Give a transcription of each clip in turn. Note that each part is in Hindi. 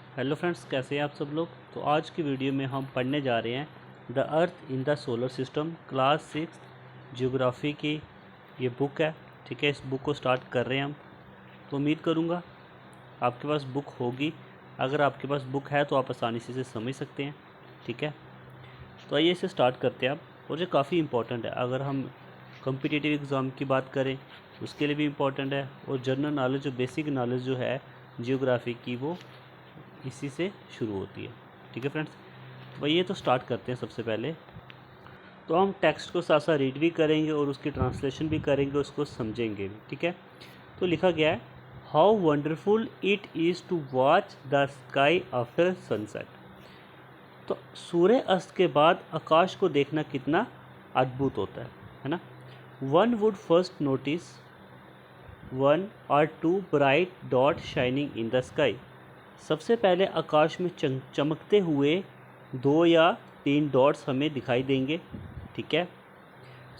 हेलो फ्रेंड्स, कैसे हैं आप सब लोग। तो आज की वीडियो में हम पढ़ने जा रहे हैं the earth in the solar system class 6 geography की ये बुक है। ठीक है, इस बुक को स्टार्ट कर रहे हैं हम। तो उम्मीद करूँगा आपके पास बुक होगी। अगर आपके पास बुक है तो आप आसानी से इसे समझ सकते हैं। ठीक है, तो आइए इसे स्टार्ट करते हैं आप। और ये काफ़ी इंपॉर्टेंट है। अगर हम कॉम्पिटिटिव एग्ज़ाम की बात करें उसके लिए भी इम्पॉर्टेंट है, और जनरल नॉलेज जो बेसिक नॉलेज जो है जियोग्राफी की वो इसी से शुरू होती है। ठीक है फ्रेंड्स, तो ये तो स्टार्ट करते हैं। सबसे पहले तो हम टेक्स्ट को साथ साथ रीड भी करेंगे और उसकी ट्रांसलेशन भी करेंगे, उसको समझेंगे भी। ठीक है, तो लिखा गया है, how wonderful it is to watch the sky after sunset. तो सूर्य अस्त के बाद आकाश को देखना कितना अद्भुत होता है ना। One would first notice one और two bright dot shining in the sky. सबसे पहले आकाश में चमकते हुए 2 या 3 डॉट्स हमें दिखाई देंगे। ठीक है,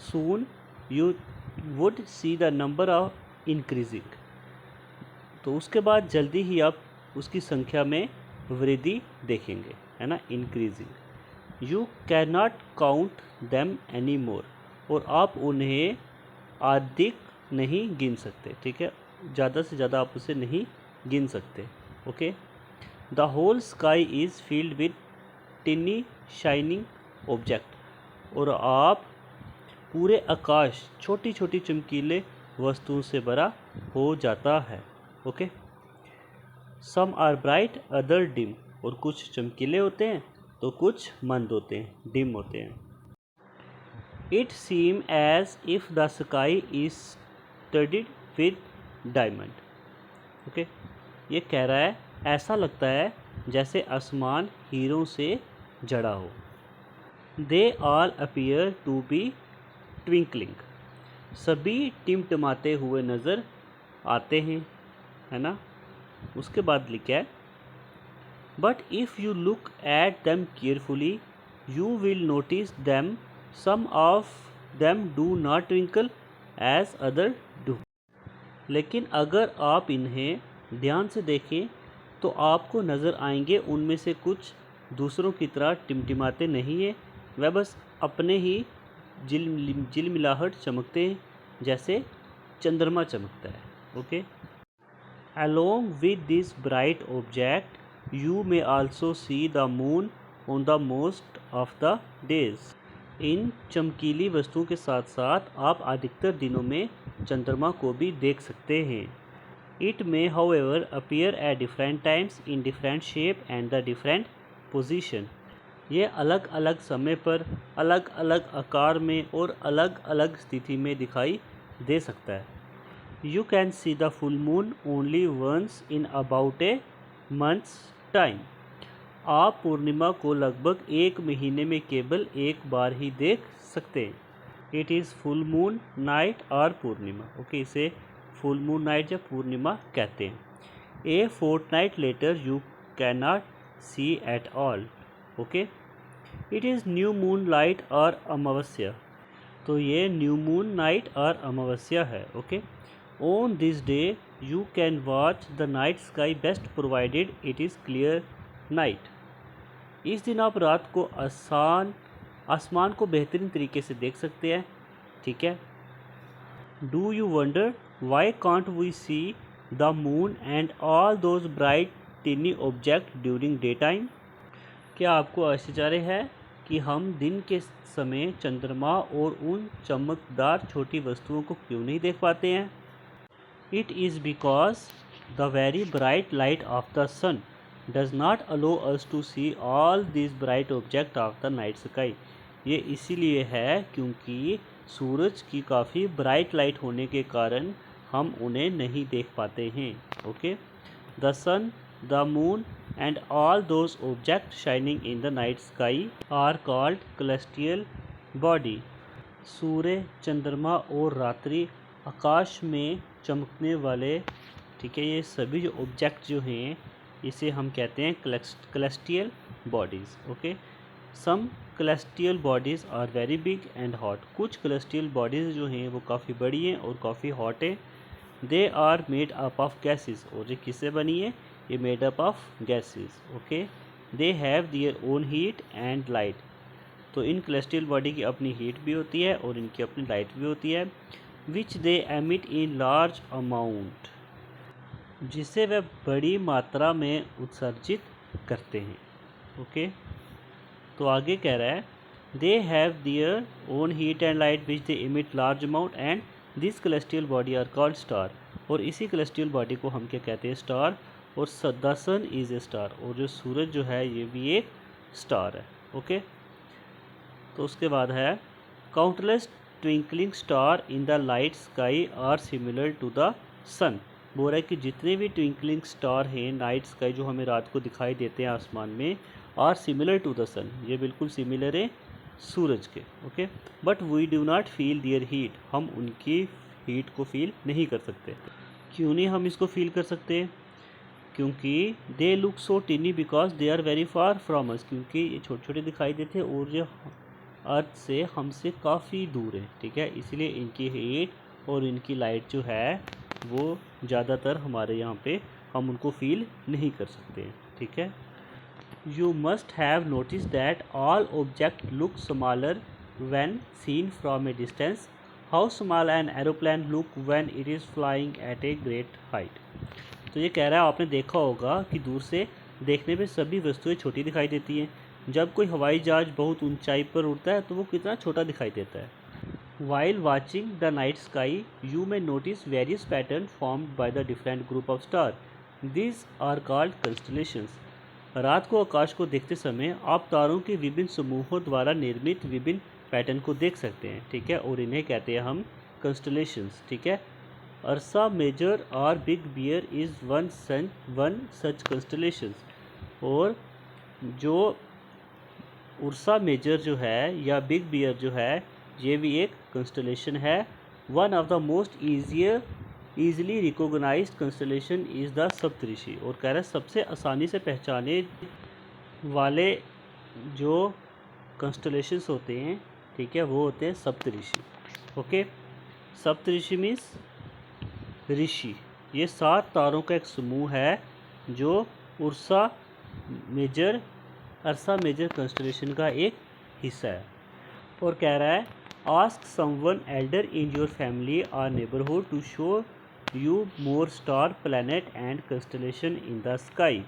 soon you would see the number of increasing. तो उसके बाद जल्दी ही आप उसकी संख्या में वृद्धि देखेंगे, है ना, increasing. You can not count them any more. और आप उन्हें अधिक नहीं गिन सकते। ठीक है, ज़्यादा से ज़्यादा आप उसे नहीं गिन सकते। Okay, the whole sky is filled with tiny shining object. और आप पूरे आकाश छोटी छोटी चमकीले वस्तुओं से भरा हो जाता है। Okay, some are bright other dim. और कुछ चमकीले होते हैं तो कुछ मंद होते हैं, डिम होते हैं। It seem as if the sky is studded with diamond. Okay, ये कह रहा है ऐसा लगता है जैसे आसमान हीरों से जड़ा हो। They all appear to be twinkling. सभी टिमटिमाते हुए नज़र आते हैं, है ना। उसके बाद लिखा है, but if you look at them carefully you will notice them some of them do not twinkle as other do. लेकिन अगर आप इन्हें ध्यान से देखें तो आपको नज़र आएंगे उनमें से कुछ दूसरों की तरह टिमटिमाते नहीं हैं। वह बस अपने ही झिलमिलाहट चमकते हैं जैसे चंद्रमा चमकता है। Okay, along with this bright object you may also see the moon on the most of the days. इन चमकीली वस्तुओं के साथ साथ आप अधिकतर दिनों में चंद्रमा को भी देख सकते हैं। It may however appear at different times in different shape and the different position. ये अलग अलग समय पर अलग अलग आकार में और अलग अलग स्थिति में दिखाई दे सकता है। You can see the full moon only once in about a month's time. आप पूर्णिमा को लगभग 1 महीने में केवल एक बार ही देख सकते हैं। It is full moon night और पूर्णिमा। ओके, इसे फुल मून नाइट या पूर्णिमा कहते हैं। A fortnight later you can not see at all. Okay, it is new moon light और अमावस्या। तो ये न्यू मून नाइट और अमावस्या है। Okay, on this day you can watch the night sky best provided it is clear night. इस दिन आप रात को आसमान को बेहतरीन तरीके से देख सकते हैं। ठीक है, do you wonder why can't we see the moon and all those bright tiny object during day time. क्या आपको आश्चर्य है कि हम दिन के समय चंद्रमा और उन चमकदार छोटी वस्तुओं को क्यों नहीं देख पाते हैं। It is because the very bright light of the sun does not allow us to see all this bright object of the night sky. ये इसीलिए है क्योंकि सूरज की काफ़ी ब्राइट लाइट होने के कारण हम उन्हें नहीं देख पाते हैं। Okay, the sun the moon and all those object shining in the night sky are called celestial body. सूर्य, चंद्रमा और रात्रि आकाश में चमकने वाले, ठीक है, ये सभी जो ऑब्जेक्ट जो हैं इसे हम कहते हैं celestial bodies. Okay, some celestial bodies are very big and hot. कुछ celestial बॉडीज़ जो हैं वो काफ़ी बड़ी हैं और काफ़ी हॉट हैं। They are made up of gases. और ये किससे बनी है, ये made up of gases. Okay, they have their own heat and light. तो इन सेलेस्टियल बॉडी की अपनी हीट भी होती है और इनकी अपनी लाइट भी होती है, which they emit in large amount, जिसे वह बड़ी मात्रा में उत्सर्जित करते हैं। ओके, तो आगे कह रहा है they have their own heat and light which they emit large amount and this celestial body are called star. और इसी सेलेस्टियल बॉडी को हम क्या कहते हैं? स्टार। और the sun is a star, और जो सूरज जो है ये भी एक स्टार है। ओके, तो उसके बाद है countless twinkling star in the light sky are similar to the sun. बोल रहा है कि जितने भी ट्विंकलिंग स्टार हैं नाइट स्काई जो हमें रात को दिखाई देते हैं आसमान में, are similar to the sun, ये बिल्कुल सिमिलर है सूरज के। Okay, but we do not feel their heat, हम उनकी हीट को फील नहीं कर सकते। क्यों नहीं हम इसको फील कर सकते? क्योंकि they look so tiny because they are very far from us, क्योंकि ये छोटे छोटे दिखाई देते हैं और ये अर्थ से हमसे काफ़ी दूर है। ठीक है, इसलिए इनकी हीट और इनकी लाइट जो है वो ज़्यादातर हमारे यहाँ पे हम उनको फील नहीं कर सकते। ठीक है, you must have notice that all object look smaller when seen from a distance, how small an aeroplane look when it is flying at a great height. तो ये कह रहा है आपने देखा होगा कि दूर से देखने पे सभी वस्तुएं छोटी दिखाई देती हैं, जब कोई हवाई जहाज बहुत ऊंचाई पर उड़ता है तो वो कितना छोटा दिखाई देता है। While watching the night sky you may notice various pattern formed by the different group of star, this are called constellations. रात को आकाश को देखते समय आप तारों के विभिन्न समूहों द्वारा निर्मित विभिन्न पैटर्न को देख सकते हैं। ठीक है, और इन्हें कहते हैं हम कंस्टलेशंस। ठीक है, अर्सा मेजर और big bear is one such constellations. और जो उर्सा मेजर जो है या बिग बियर जो है ये भी एक कंस्टलेशन है। One of the most easily recognized constellation is the Saptarishi. और कह रहा है सबसे आसानी से पहचाने वाले जो कंस्टलेशंस होते हैं, ठीक है, वो होते हैं सप्तऋषि। ओके, सप्तऋषि मीन्स ऋषि। ये 7 तारों का एक समूह है जो अर्सा मेजर कंस्टलेशन का एक हिस्सा है। और कह रहा है ask someone elder in your family और neighbourhood to show you more star planet and constellation in the sky.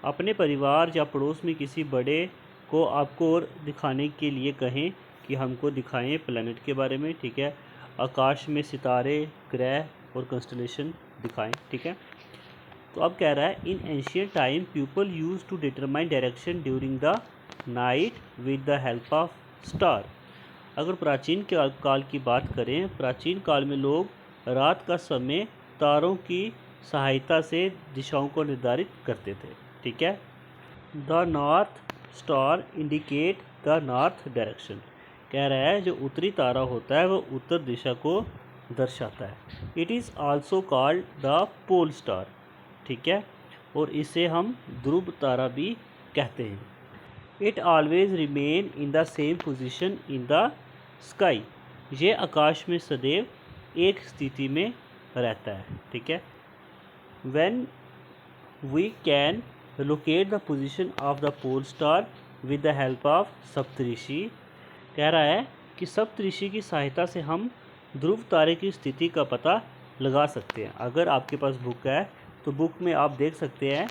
अपने परिवार या पड़ोस में किसी बड़े को आपको और दिखाने के लिए कहें कि हमको दिखाएं प्लैनेट के बारे में। ठीक है, आकाश में सितारे, ग्रह और कंस्टलेशन दिखाएं। ठीक है, तो अब कह रहा है in ancient time people use to determine direction during the night with the help of star. अगर प्राचीन काल की बात करें, प्राचीन काल में लोग रात का समय तारों की सहायता से दिशाओं को निर्धारित करते थे। ठीक है, the north star indicate the north direction. कह रहा है जो उत्तरी तारा होता है वो उत्तर दिशा को दर्शाता है। It is also called the pole star. ठीक है, और इसे हम ध्रुव तारा भी कहते हैं। It always remain in the same position in the sky. ये आकाश में सदैव एक स्थिति में रहता है। ठीक है, when we can locate the position of the pole star with the help of Saptarishi. कह रहा है कि सप्तऋषि की सहायता से हम ध्रुव तारे की स्थिति का पता लगा सकते हैं। अगर आपके पास बुक है तो बुक में आप देख सकते हैं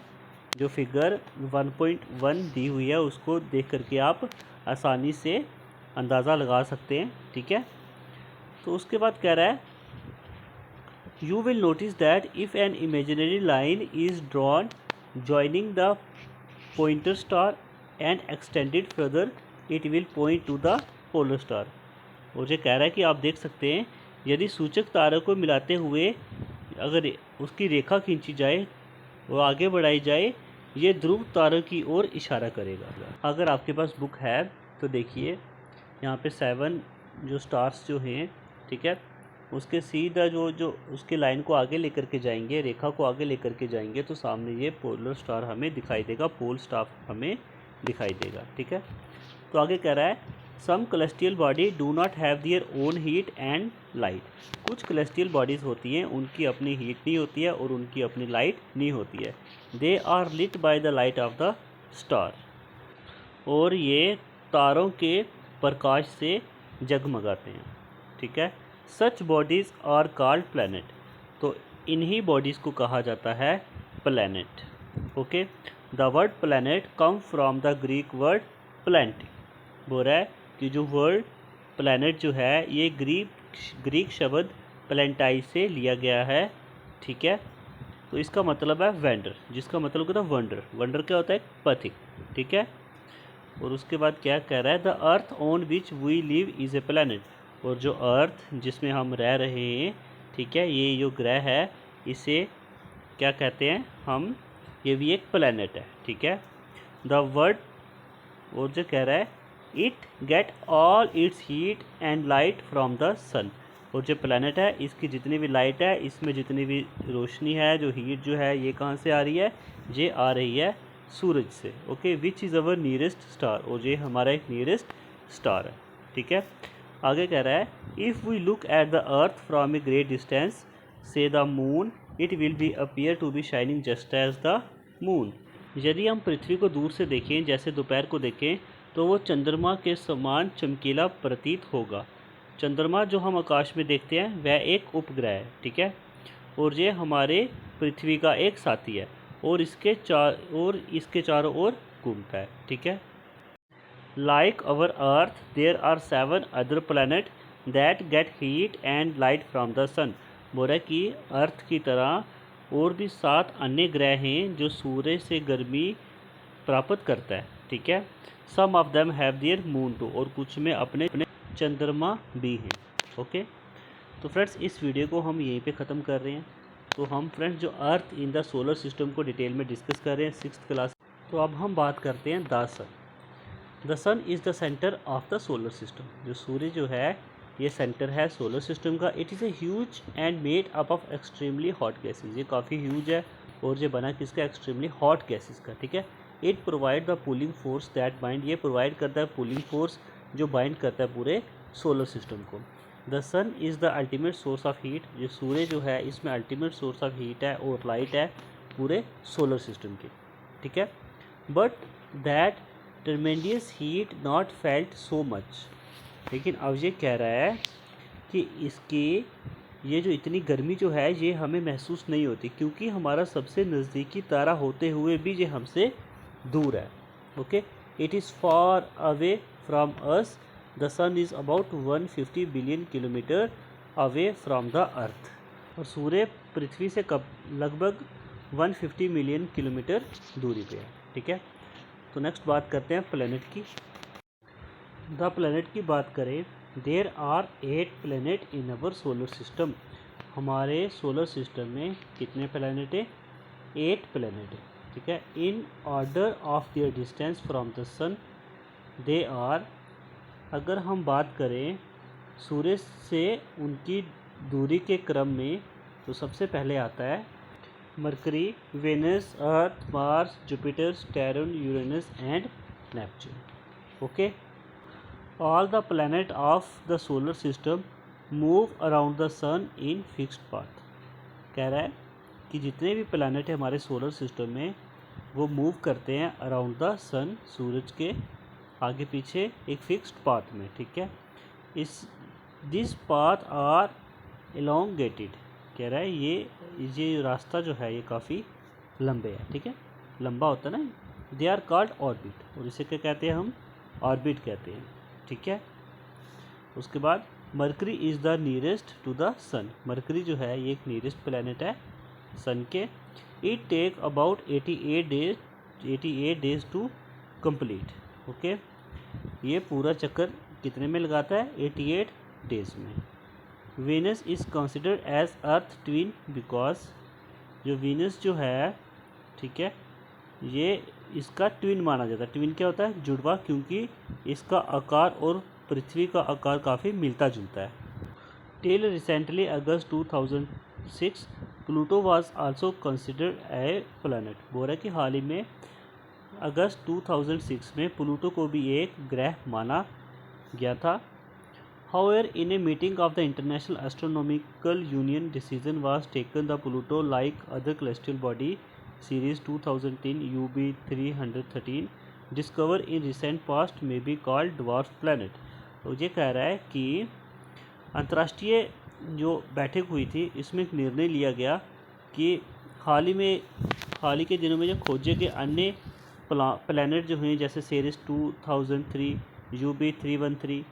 जो फिगर 1.1 दी हुई है उसको देख करके आप आसानी से अंदाज़ा लगा सकते हैं। ठीक है, तो उसके बाद कह रहा है you will notice that if an imaginary line is drawn joining the pointer star and extended further it will point two the polar star. और ये कह रहा है कि आप देख सकते हैं यदि सूचक तारों को मिलाते हुए अगर उसकी रेखा खींची जाए और आगे बढ़ाई जाए, ये ध्रुव तारों की ओर इशारा करेगा। अगर आपके पास बुक है तो देखिए यहाँ पे 7 जो स्टार्स जो हैं, ठीक है, उसके सीधा जो उसके लाइन को आगे लेकर के जाएंगे, रेखा को आगे लेकर के जाएंगे तो सामने ये पोलर स्टार हमें दिखाई देगा, पोल स्टार हमें दिखाई देगा। ठीक है, तो आगे कह रहा है सम celestial body do not have their own heat and light. कुछ celestial bodies होती हैं, उनकी अपनी हीट नहीं होती है और उनकी अपनी लाइट नहीं होती है. They are lit by the light of the star. और ये तारों के प्रकाश से जगमगाते हैं. ठीक है. Such bodies are called planet. तो इन्हीं बॉडीज़ को कहा जाता है planet. Okay. The word planet come from the Greek word planet. बोल रहा है कि जो वर्ड प्लैनेट जो है ये ग्रीक शब्द प्लेंटाई से लिया गया है. ठीक है. तो इसका मतलब है वेंडर, जिसका मतलब होता है वंडर. वंडर क्या होता है? पथिक. ठीक है. और उसके बाद क्या कह रहा है? The earth on which we live is a planet. और जो अर्थ जिसमें हम रह रहे हैं, ठीक है, ये जो ग्रह है इसे क्या कहते हैं हम? ये भी एक प्लैनेट है. ठीक है. द वर्ड और जो कह रहा है it get all its heat and light from the sun. और जो प्लैनेट है इसकी जितनी भी लाइट है, इसमें जितनी भी रोशनी है, जो हीट जो है, ये कहाँ से आ रही है? ये आ रही है सूरज से. Okay. Which is our nearest star. और ये हमारा एक नियरेस्ट स्टार है. ठीक है. आगे कह रहा है if we look at the earth from a great distance say the moon it will be appear to be shining just as the moon. यदि हम पृथ्वी को दूर से देखें, जैसे दोपहर को देखें, तो वो चंद्रमा के समान चमकीला प्रतीत होगा. चंद्रमा जो हम आकाश में देखते हैं वह एक उपग्रह है. ठीक है. और ये हमारे पृथ्वी का एक साथी है और इसके चारों ओर घूमता है. ठीक है. Like our earth there are 7 other planet that get heat and light from the sun. बोल रहा है कि अर्थ की तरह और भी 7 अन्य ग्रह हैं जो सूर्य से गर्मी प्राप्त करता है. ठीक है. Some of them have their moon too. और कुछ में अपने चंद्रमा भी हैं. ओके. तो फ्रेंड्स इस वीडियो को हम यहीं पे ख़त्म कर रहे हैं. तो हम फ्रेंड्स जो अर्थ इन द सोलर सिस्टम को डिटेल में डिस्कस कर रहे हैं 6th क्लास. तो अब हम बात करते हैं the sun. The sun is the centre of the solar system. जो सूर्य जो है ये सेंटर है सोलर सिस्टम का. It is a huge and made up of extremely hot gases. ये काफ़ी ह्यूज है और ये बना किसका? एक्सट्रीमली हॉट गैसेज का. ठीक है. It provide the pulling force that bind. ये प्रोवाइड करता है पुलिंग फोर्स जो बाइंड करता है पूरे सोलर सिस्टम को. The sun is the ultimate source of heat. ये सूर्य जो है इसमें अल्टीमेट सोर्स ऑफ हीट है और लाइट है पूरे सोलर सिस्टम की. ठीक है. But that tremendous heat not felt so much. लेकिन अब ये कह रहा है कि इसकी ये जो इतनी गर्मी जो है ये हमें महसूस नहीं होती, क्योंकि हमारा सबसे नज़दीकी तारा होते हुए भी ये हमसे दूर है. Okay. It is far away from us. The sun is about 150 billion kilometre away from the earth. और सूर्य पृथ्वी से लगभग 150 मिलियन किलोमीटर दूरी पे है. ठीक है. तो नेक्स्ट बात करते हैं प्लैनेट की. द प्लैनेट की बात करें, there are 8 planet in our solar system. हमारे सोलर सिस्टम में कितने प्लैनेट हैं? 8 प्लैनेट है. ठीक है. In order of their distance from the sun they are. अगर हम बात करें सूर्य से उनकी दूरी के क्रम में, तो सबसे पहले आता है Mercury, Venus, Earth, Mars, Jupiter, Saturn, Uranus and Neptune. Okay. All the planet of the solar system move around the sun in fixed path. कह रहा है कि जितने भी प्लैनेट है हमारे सोलर सिस्टम में वो मूव करते हैं अराउंड द सन, सूरज के आगे पीछे एक फिक्स्ड पाथ में. ठीक है. This path are elongated. कह रहा है ये रास्ता जो है ये काफ़ी लंबे है. ठीक है. लंबा होता है ना. They are called orbit. और इसे क्या कहते हैं हम? ऑर्बिट कहते हैं. ठीक है. उसके बाद Mercury is the nearest to the sun. Mercury जो है ये एक नियरेस्ट प्लैनेट है सन के. It take about 88 days to complete. Okay. ये पूरा चक्कर कितने में लगाता है? 88 डेज में. Venus is considered as earth twin because जो वीनस जो है, ठीक है, ये इसका ट्विन माना जाता है. ट्विन क्या होता है? जुड़वा. क्योंकि इसका आकार और पृथ्वी का आकार काफ़ी मिलता जुलता है. Till recently August 2006 Pluto was also considered a planet. बोल रहा है कि हाल ही में अगस्त 2006 में प्लूटो को भी एक ग्रह माना गया था। However, in a meeting of the International Astronomical Union, decision was taken the Pluto, like other celestial body, series 2010 UB 313, discovered in recent past may be called dwarf planet। तो ये कह रहा है कि अंतर्राष्ट्रीय जो बैठक हुई थी इसमें एक निर्णय लिया गया कि हाल ही के दिनों में जो खोजे गए अन्य प्लैनेट जो हैं जैसे सीरीज 2003 UB 313,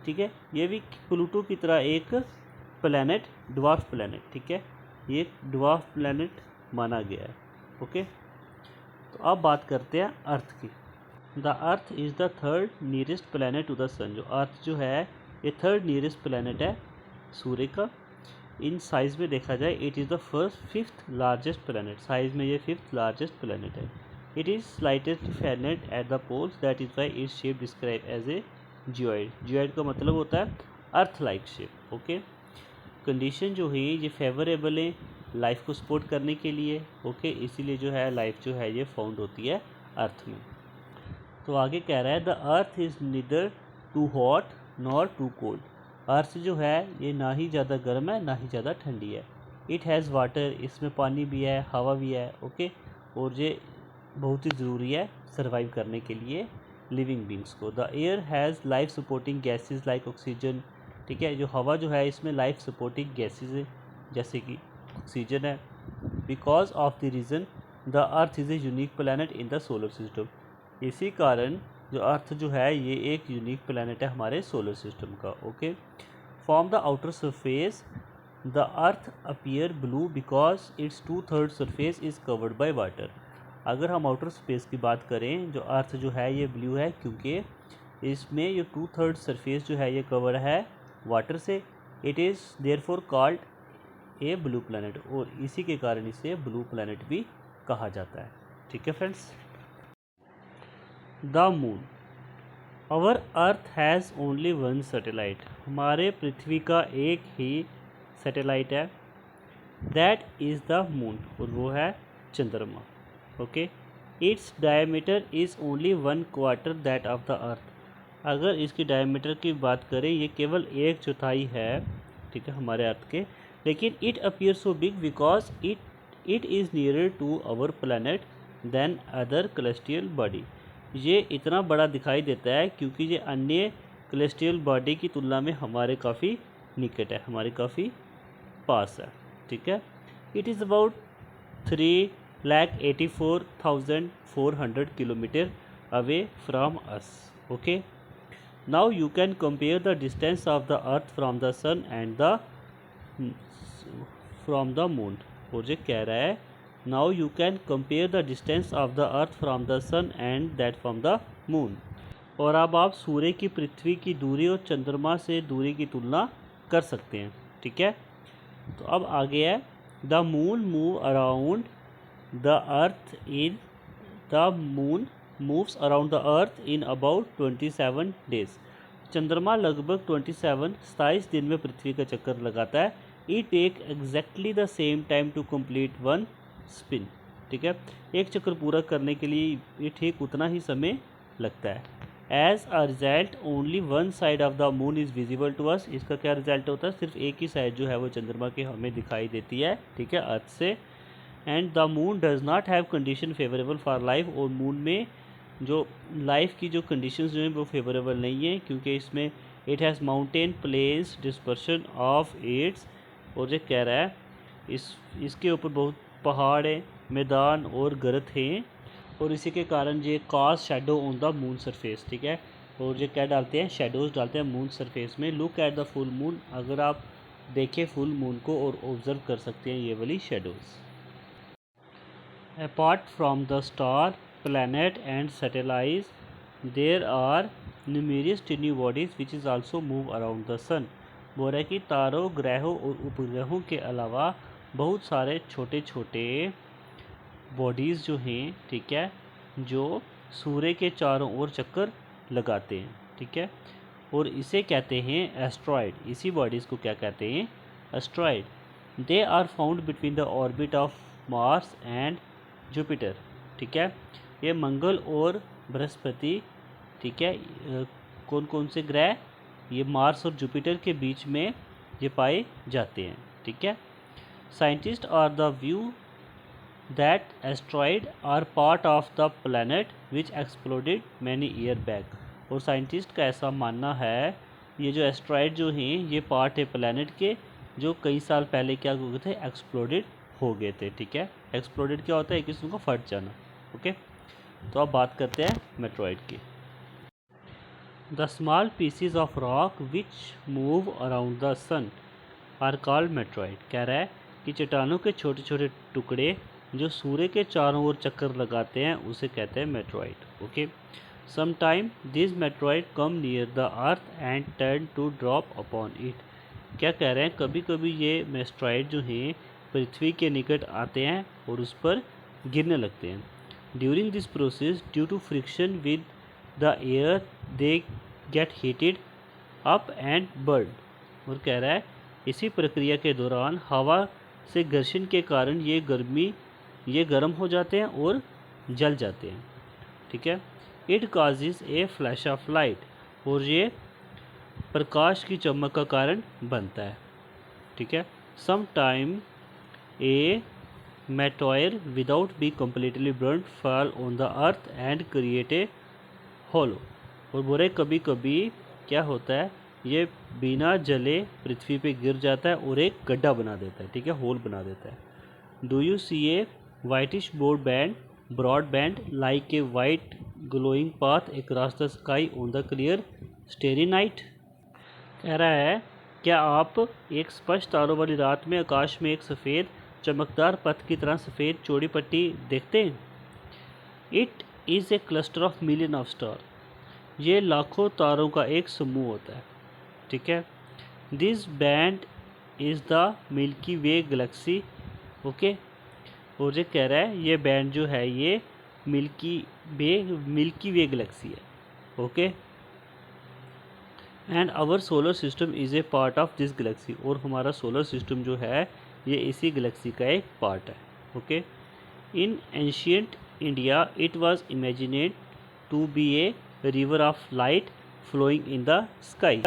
ठीक है, ये भी प्लूटो की तरह एक प्लैनेट, ड्वार्फ प्लैनेट, ठीक है, ये एक ड्वार्फ प्लैनेट माना गया है। ओके, तो अब बात करते हैं अर्थ की। The earth is the third nearest planet to the sun. जो अर्थ जो है ये थर्ड नियरेस्ट प्लैनेट है सूर्य का। इन साइज़ में देखा जाए it is the fifth largest planet, size में ये फिफ्थ लार्जेस्ट प्लैनेट है। It is slightest planet at the poles, that is why its shape describe as a geoid. Geoid का मतलब होता है earth like shape. Okay, condition जो है ये फेवरेबल है लाइफ को सपोर्ट करने के लिए। ओके, इसीलिए जो है लाइफ जो है ये फाउंड होती है अर्थ में। तो आगे कह रहा है the earth is neither too hot nor too cold. Earth जो है ये ना ही ज़्यादा गर्म है ना ही ज़्यादा ठंडी है। इट हैज़ वाटर, इसमें पानी भी है, हवा भी है। ओके, और ये बहुत ही ज़रूरी है सर्वाइव करने के लिए लिविंग बींग्स को। The air has life supporting gases like oxygen, ठीक है, जो हवा जो है इसमें लाइफ सपोर्टिंग गैसेज है जैसे कि ऑक्सीजन है। Because of the reason the earth is a unique planet in the solar system. इसी कारण जो अर्थ जो है ये एक यूनिक प्लैनेट है हमारे सोलर सिस्टम का। Okay, from the outer surface the earth appear blue because it's 2/3 surface is covered by water. अगर हम आउटर स्पेस की बात करें जो अर्थ जो है ये ब्लू है क्योंकि इसमें ये 2/3 सरफेस जो है ये कवर है वाटर से। It is therefore called a blue planet, और इसी के कारण इसे ब्लू प्लैनेट भी कहा जाता है। ठीक है friends. The moon, our earth has only one satellite. हमारे पृथ्वी का एक ही सैटेलाइट है, दैट इज़ द मून, और वो है चंद्रमा। Okay, its diameter is only 1/4 that of the earth. अगर इसकी डायमीटर की बात करें ये केवल 1/4 है, ठीक है, हमारे अर्थ के। लेकिन it appear so big because it is nearer to our planet than other celestial body. ये इतना बड़ा दिखाई देता है क्योंकि ये अन्य कैलेस्टियल बॉडी की तुलना में हमारे काफ़ी निकट है, हमारे काफ़ी पास है। ठीक है, it is about 3,84,400 kilometre away from us. Okay, now you can compare the distance of the earth from the sun and from the moon. और ये कह रहा है now you can compare the distance of the earth from the sun and that from the moon. और अब आप सूर्य की पृथ्वी की दूरी और चंद्रमा से दूरी की तुलना कर सकते हैं। ठीक है, तो अब आगे है the moon move around the earth in the moon moves around the earth in about 27 days. चंद्रमा लगभग 27 दिन में पृथ्वी का चक्कर लगाता है। It take exactly the same time to complete one spin. ठीक है, एक चक्कर पूरा करने के लिए ये ठीक उतना ही समय लगता है। As a result only one side of the moon is visible to us. इसका क्या रिजल्ट होता है, सिर्फ एक ही साइड जो है वो चंद्रमा के हमें दिखाई देती है, ठीक है, अर्थ से। And the moon does not have condition favourable for life. और मून में जो लाइफ की जो कंडीशंस जो हैं वो फेवरेबल नहीं है क्योंकि इसमें it has mountain plains dispersion of aids. और ये कह रहा है इसके ऊपर बहुत पहाड़ है, मैदान और गर्त हैं, और इसी के कारण ये cast shadow on the moon surface. ठीक है, और ये क्या डालते हैं, शेडोज़ डालते हैं मून सरफेस में। Look at the full moon, अगर आप देखें फुल मून को और ऑब्जर्व कर सकते हैं ये वाली shadows. Apart from the star planet and satellites there are numerous tiny bodies which is also move around the sun। बोल रहा है कि तारों, ग्रहों और उपग्रहों के अलावा बहुत सारे छोटे छोटे बॉडीज़ जो हैं, ठीक है, जो सूर्य के चारों ओर चक्कर लगाते हैं। ठीक है, और इसे कहते हैं एस्ट्रॉयड। इसी बॉडीज़ को क्या कहते हैं, asteroid. They are found between the orbit of Mars and Jupiter. ठीक है, ये मंगल और बृहस्पति, ठीक है, कौन कौन से ग्रह, ये मार्स और जुपिटर के बीच में ये पाए जाते हैं। ठीक है। Scientist are the view that asteroid are part of the planet which exploded many year back. और साइंटिस्ट का ऐसा मानना है ये जो एस्ट्रॉइड जो हैं ये पार्ट है प्लैनेट के जो कई साल पहले क्या हो गए थे, एक्सप्लोडेड हो गए थे। ठीक है। एक्सप्लोडेड क्या होता है, एक किस्म को फट जाना। ओके। तो अब बात करते हैं मेट्रॉइड की। The small pieces of rock which move around the sun are called meteoroid. कह रहा है कि चट्टानों के छोटे छोटे टुकड़े जो सूर्य के चारों ओर चक्कर लगाते हैं उसे कहते हैं meteoroid. Okay. Sometime this meteoroid come near the earth and turn to drop upon it. क्या कह रहे हैं, कभी कभी ये मेट्रॉइड जो हैं पृथ्वी के निकट आते हैं और उस पर गिरने लगते हैं। During this process due to friction with the air they get heated up and burn. और कह रहा है इसी प्रक्रिया के दौरान हवा से घर्षण के कारण ये गर्म हो जाते हैं और जल जाते हैं। ठीक है। It causes A flash of light, और ये प्रकाश की चमक का कारण बनता है। ठीक है। Some time a meteor without be completely burned fall on the earth and create a hollow. और बोले कभी कभी क्या होता है, ये बिना जले पृथ्वी पे गिर जाता है और एक गड्ढा बना देता है। ठीक है, होल बना देता है। Do you see a whitish broad band like a white glowing path across the sky on the clear starry night. कह रहा है क्या आप एक स्पष्ट तारों वाली रात में आकाश में एक सफ़ेद चमकदार पथ की तरह सफ़ेद चौड़ी पट्टी देखते हैं। It is A cluster of million of star. ये लाखों तारों का एक समूह होता है। ठीक है। This band is the milky Way Galaxy. Okay. और ये कह रहा है ये बैंड जो है ये मिल्की वे गैलेक्सी है। Okay. And our solar system is a part of this galaxy. और हमारा सोलर सिस्टम जो है ये इसी गैलेक्सी का एक पार्ट है। Okay. In ancient India it was imagined to be a river of light flowing in the sky.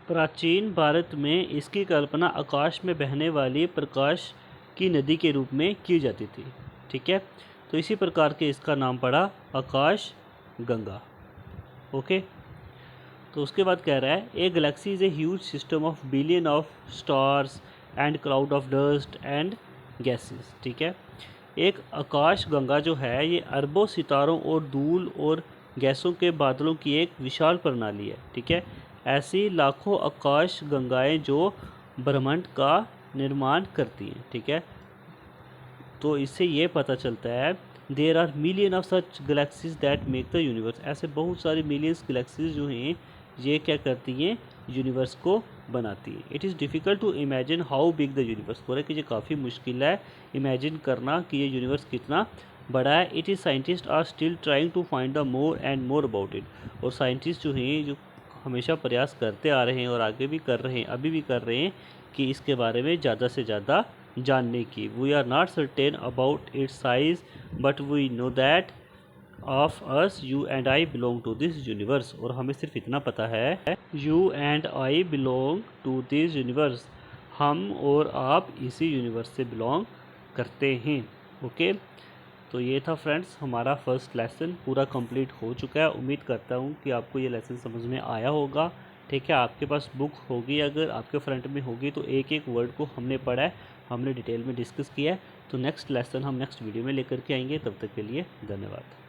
प्राचीन भारत में इसकी कल्पना आकाश में बहने वाली प्रकाश की नदी के रूप में की जाती थी। ठीक है। तो इसी प्रकार के इसका नाम पड़ा आकाश गंगा। ओके। तो उसके बाद कह रहा है ए Galaxy is a huge system of billion of stars and cloud of dust and gases. ठीक है। एक आकाश गंगा जो है ये अरबों सितारों और धूल और गैसों के बादलों की एक विशाल प्रणाली है। ठीक है। ऐसी लाखों आकाश गंगाएं जो ब्रह्मांड का निर्माण करती हैं। ठीक है। तो इससे ये पता चलता है there are million of such galaxies that make the universe. ऐसे बहुत सारी मिलियंस गैलेक्सीज जो हैं ये क्या करती हैं, यूनिवर्स को बनाती है। It is difficult to imagine how big the universe. बोला कि ये काफ़ी मुश्किल है इमेजिन करना कि ये यूनिवर्स कितना बड़ा है। It is scientist are still trying to find the more and more about it. और साइंटिस्ट जो हैं जो हमेशा प्रयास करते आ रहे हैं और आगे भी कर रहे हैं, अभी भी कर रहे हैं कि इसके बारे में ज़्यादा से ज़्यादा जानने की। We are not certain about its size but we know that of us you and I belong to this universe. और हमें सिर्फ इतना पता है you and I belong to this universe, हम और आप इसी यूनिवर्स से बिलोंग करते हैं। ओके। तो ये था फ्रेंड्स हमारा फर्स्ट लेसन पूरा कंप्लीट हो चुका है। उम्मीद करता हूँ कि आपको ये लेसन समझ में आया होगा। ठीक है। आपके पास बुक होगी, अगर आपके फ्रंट में होगी तो एक एक वर्ड को हमने पढ़ा है, हमने डिटेल में डिस्कस किया है। तो नेक्स्ट लेसन हम नेक्स्ट वीडियो में लेकर के आएंगे। तब तक के लिए धन्यवाद।